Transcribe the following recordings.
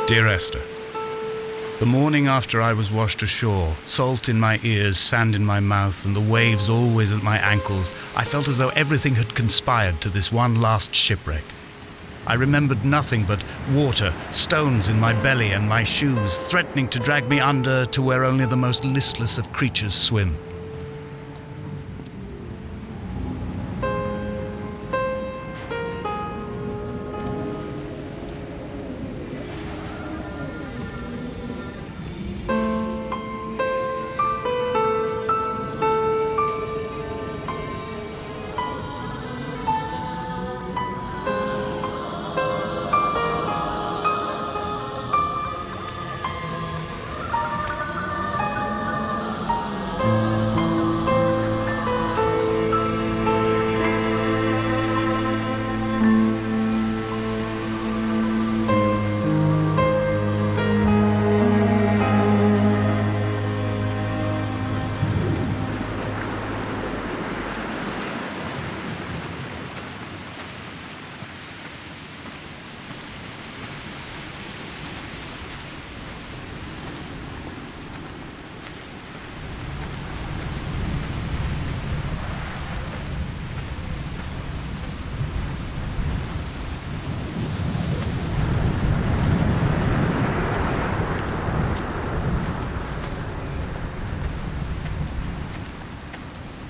Dear Esther, the morning after I was washed ashore, salt in my ears, sand in my mouth, and the waves always at my ankles, I felt as though everything had conspired to this one last shipwreck. I remembered nothing but water, stones in my belly and my shoes, threatening to drag me under to where only the most listless of creatures swim.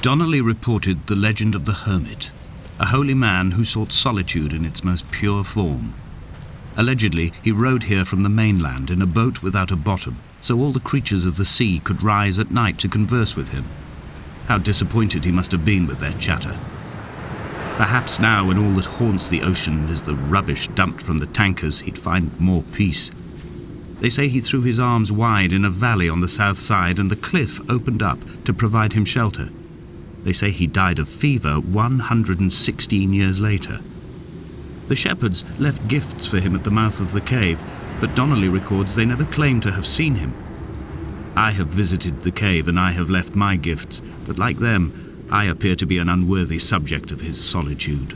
Donnelly reported the legend of the hermit, a holy man who sought solitude in its most pure form. Allegedly, he rode here from the mainland in a boat without a bottom, so all the creatures of the sea could rise at night to converse with him. How disappointed he must have been with their chatter. Perhaps now, when all that haunts the ocean is the rubbish dumped from the tankers, he'd find more peace. They say he threw his arms wide in a valley on the south side, and the cliff opened up to provide him shelter. They say he died of fever 116 years later. The shepherds left gifts for him at the mouth of the cave, but Donnelly records they never claimed to have seen him. I have visited the cave and I have left my gifts, but like them, I appear to be an unworthy subject of his solitude.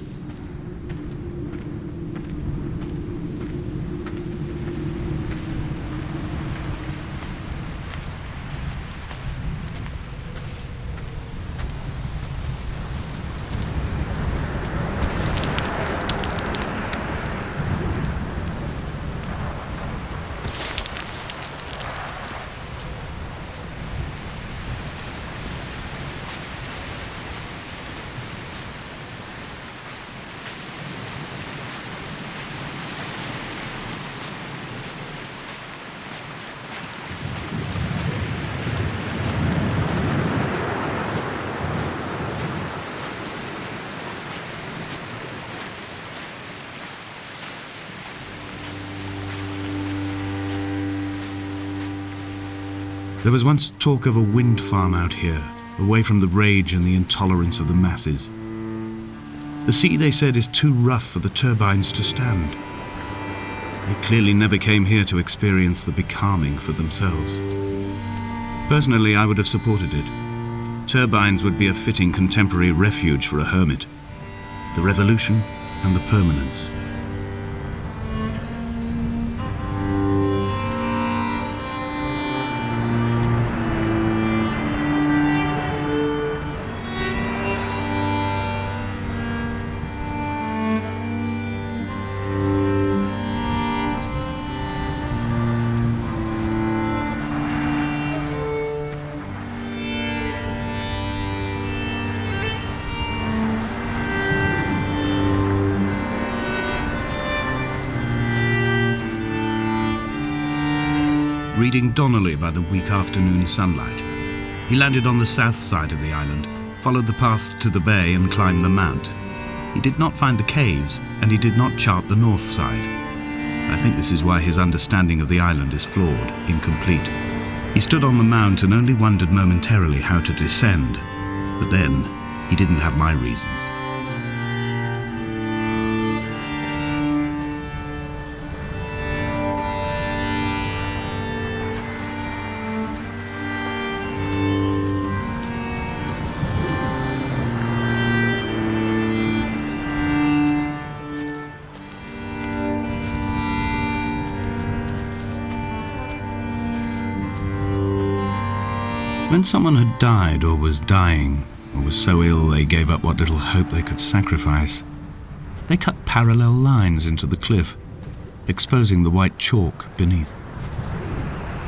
There was once talk of a wind farm out here, away from the rage and the intolerance of the masses. The sea, they said, is too rough for the turbines to stand. They clearly never came here to experience the becalming for themselves. Personally, I would have supported it. Turbines would be a fitting contemporary refuge for a hermit. The revolution and the permanence. Reading Donnelly by the weak afternoon sunlight. He landed on the south side of the island, followed the path to the bay and climbed the mount. He did not find the caves, and he did not chart the north side. I think this is why his understanding of the island is flawed, incomplete. He stood on the mount and only wondered momentarily how to descend, but then he didn't have my reasons. When someone had died or was dying, or was so ill they gave up what little hope they could sacrifice, they cut parallel lines into the cliff, exposing the white chalk beneath.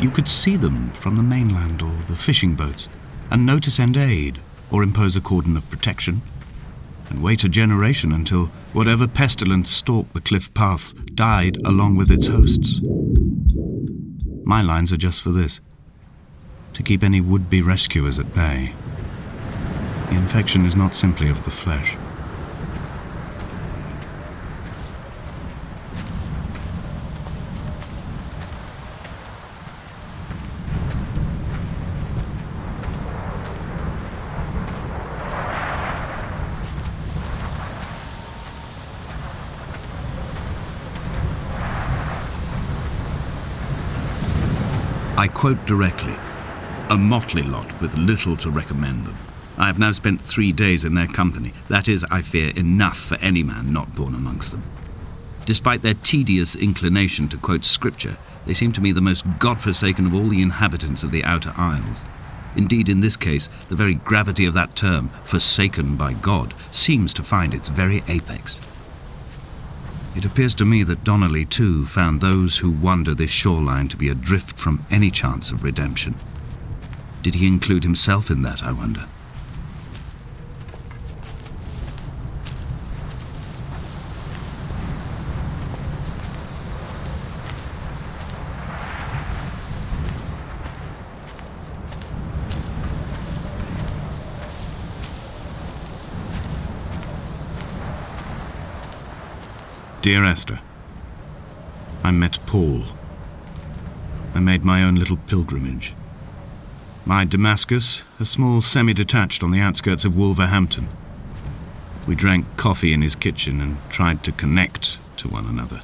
You could see them from the mainland or the fishing boats, and know to send aid or impose a cordon of protection, and wait a generation until whatever pestilence stalked the cliff paths died along with its hosts. My lines are just for this, to keep any would-be rescuers at bay. The infection is not simply of the flesh. I quote directly, a motley lot with little to recommend them. I have now spent 3 days in their company. That is, I fear, enough for any man not born amongst them. Despite their tedious inclination to quote scripture, they seem to me the most God-forsaken of all the inhabitants of the Outer Isles. Indeed, in this case, the very gravity of that term, forsaken by God, seems to find its very apex. It appears to me that Donnelly, too, found those who wander this shoreline to be adrift from any chance of redemption. Did he include himself in that, I wonder? Dear Esther, I met Paul. I made my own little pilgrimage. My Damascus, a small semi-detached on the outskirts of Wolverhampton. We drank coffee in his kitchen and tried to connect to one another.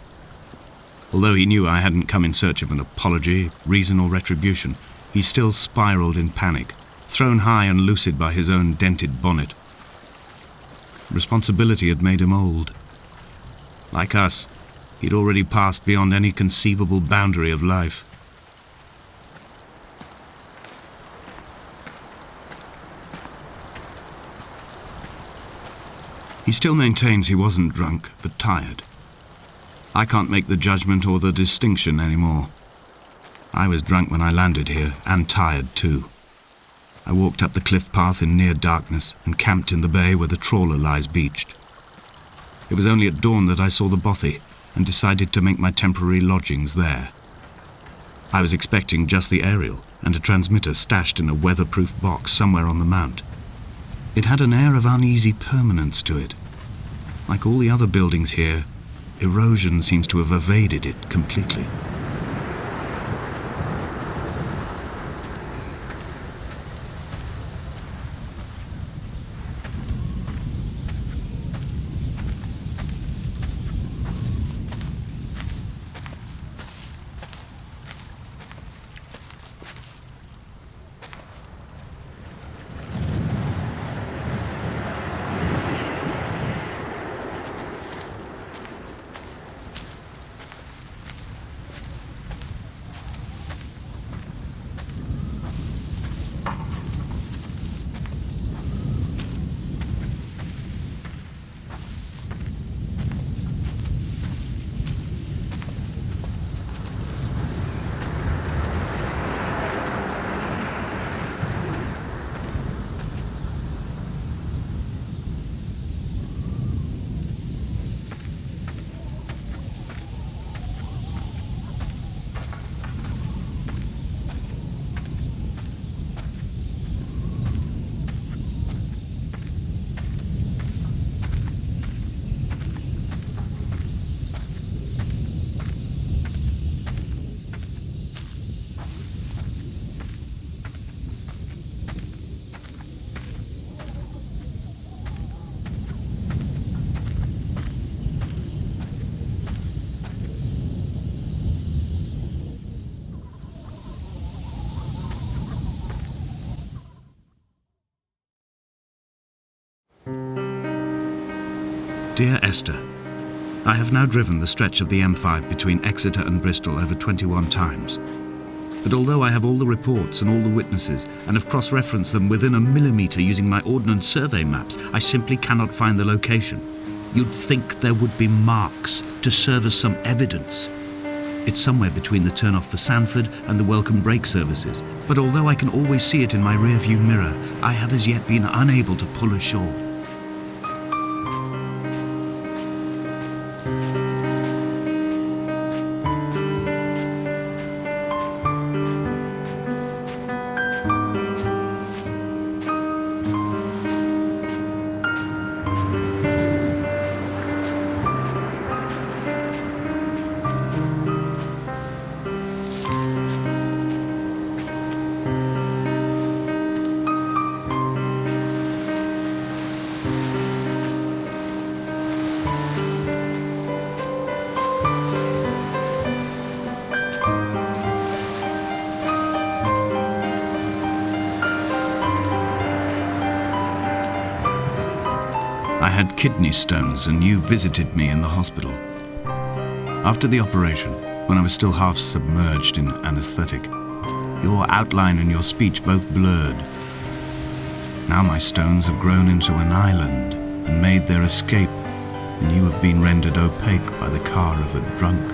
Although he knew I hadn't come in search of an apology, reason or retribution, he still spiraled in panic, thrown high and lucid by his own dented bonnet. Responsibility had made him old. Like us, he'd already passed beyond any conceivable boundary of life. He still maintains he wasn't drunk, but tired. I can't make the judgment or the distinction anymore. I was drunk when I landed here, and tired too. I walked up the cliff path in near darkness and camped in the bay where the trawler lies beached. It was only at dawn that I saw the bothy and decided to make my temporary lodgings there. I was expecting just the aerial and a transmitter stashed in a weatherproof box somewhere on the mount. It had an air of uneasy permanence to it. Like all the other buildings here, erosion seems to have evaded it completely. Dear Esther, I have now driven the stretch of the M5 between Exeter and Bristol over 21 times. But although I have all the reports and all the witnesses, and have cross-referenced them within a millimetre using my Ordnance Survey maps, I simply cannot find the location. You'd think there would be marks to serve as some evidence. It's somewhere between the turn-off for Sanford and the welcome brake services, but although I can always see it in my rear-view mirror, I have as yet been unable to pull ashore. I had kidney stones and you visited me in the hospital. After the operation, when I was still half submerged in anesthetic, your outline and your speech both blurred. Now my stones have grown into an island and made their escape, and you have been rendered opaque by the car of a drunk.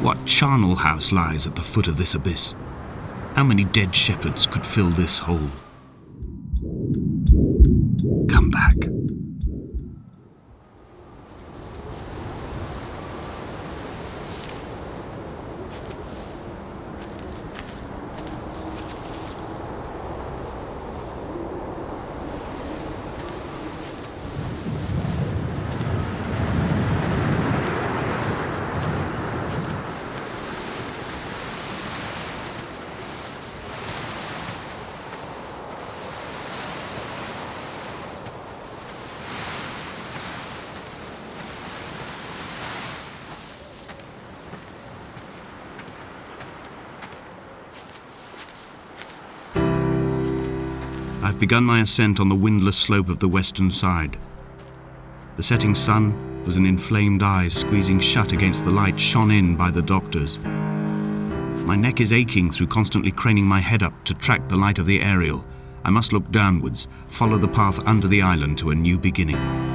What charnel house lies at the foot of this abyss? How many dead shepherds could fill this hole? Come back. I've begun my ascent on the windless slope of the western side. The setting sun was an inflamed eye squeezing shut against the light shone in by the doctors. My neck is aching through constantly craning my head up to track the light of the aerial. I must look downwards, follow the path under the island to a new beginning.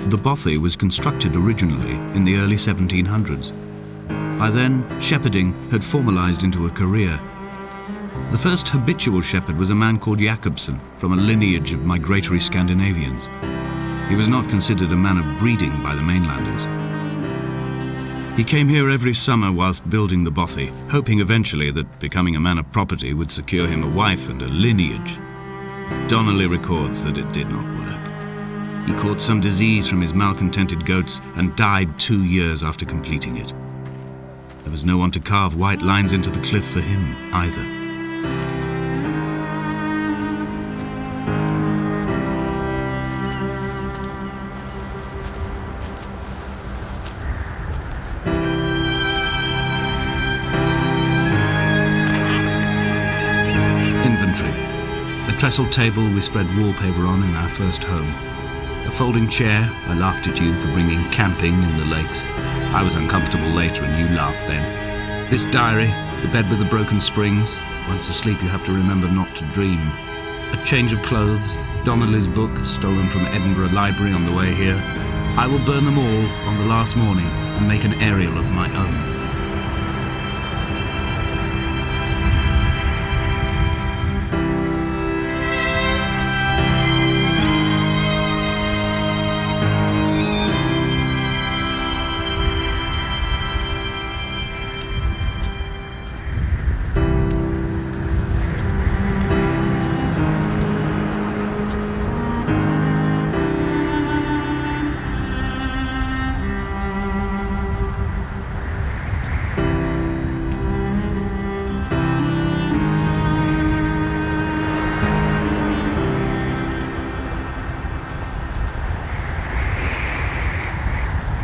The bothy was constructed originally in the early 1700s. By then, shepherding had formalized into a career. The first habitual shepherd was a man called Jakobsen, from a lineage of migratory Scandinavians. He was not considered a man of breeding by the mainlanders. He came here every summer whilst building the bothy, hoping eventually that becoming a man of property would secure him a wife and a lineage. Donnelly records that it did not work. He caught some disease from his malcontented goats and died 2 years after completing it. There was no one to carve white lines into the cliff for him either. trestle table we spread wallpaper on in our first home. A folding chair, I laughed at you for bringing camping in the lakes. I was uncomfortable later and you laughed then. This diary, the bed with the broken springs. Once asleep you have to remember not to dream. A change of clothes, Donnelly's book, stolen from Edinburgh Library on the way here. I will burn them all on the last morning and make an aerial of my own.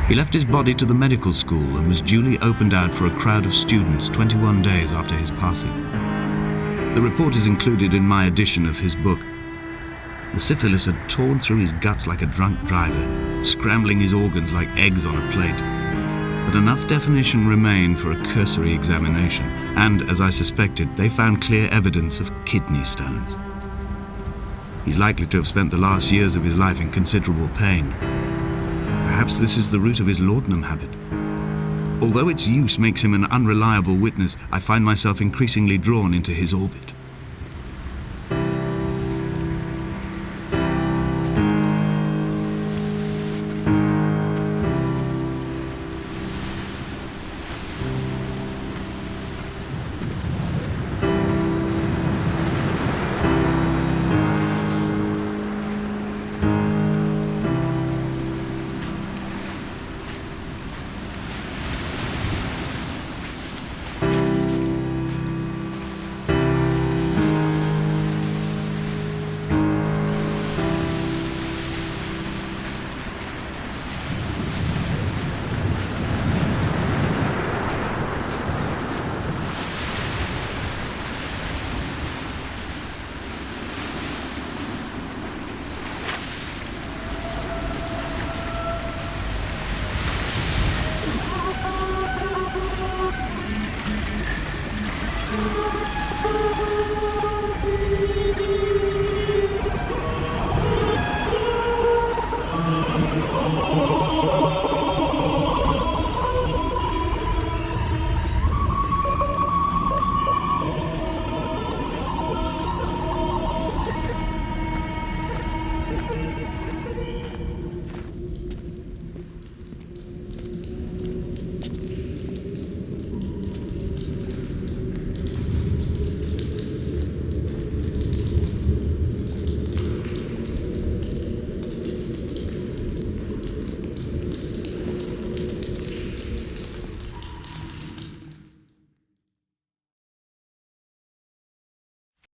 He left his body to the medical school and was duly opened out for a crowd of students 21 days after his passing. The report is included in my edition of his book. The syphilis had torn through his guts like a drunk driver, scrambling his organs like eggs on a plate. But enough definition remained for a cursory examination, and, as I suspected, they found clear evidence of kidney stones. He's likely to have spent the last years of his life in considerable pain. Perhaps this is the root of his laudanum habit. Although its use makes him an unreliable witness, I find myself increasingly drawn into his orbit.